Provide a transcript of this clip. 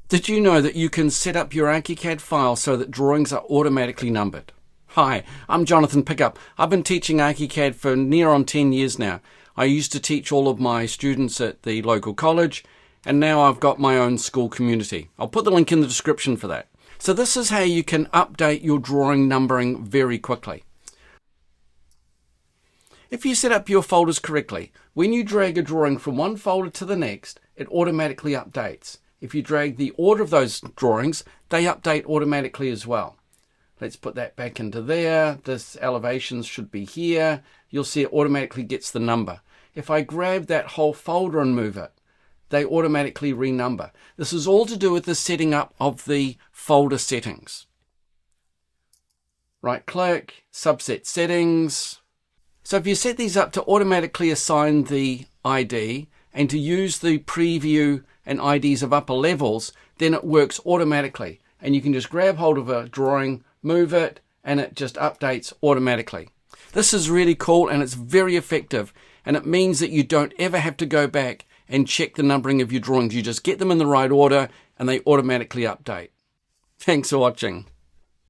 Did you know that you can set up your Archicad file so that drawings are automatically numbered? Hi, I'm Jonathan Pickup. I've been teaching Archicad for near on 10 years now. I used to teach all of my students at the local college, and now I've got my own school community. I'll put the link in the description for that. So this is how you can update your drawing numbering very quickly. If you set up your folders correctly, when you drag a drawing from one folder to the next, it automatically updates. If you drag the order of those drawings, they update automatically as well. Let's put that back into there. This elevations should be here. You'll see it automatically gets the number. If I grab that whole folder and move it, they automatically renumber. This is all to do with the setting up of the folder settings. Right click, subset settings. So if you set these up to automatically assign the ID and to use the preview and IDs of upper levels, then it works automatically. And you can just grab hold of a drawing, move it, and it just updates automatically. This is really cool and it's very effective, and it means that you don't ever have to go back and check the numbering of your drawings. You just get them in the right order and they automatically update. Thanks for watching.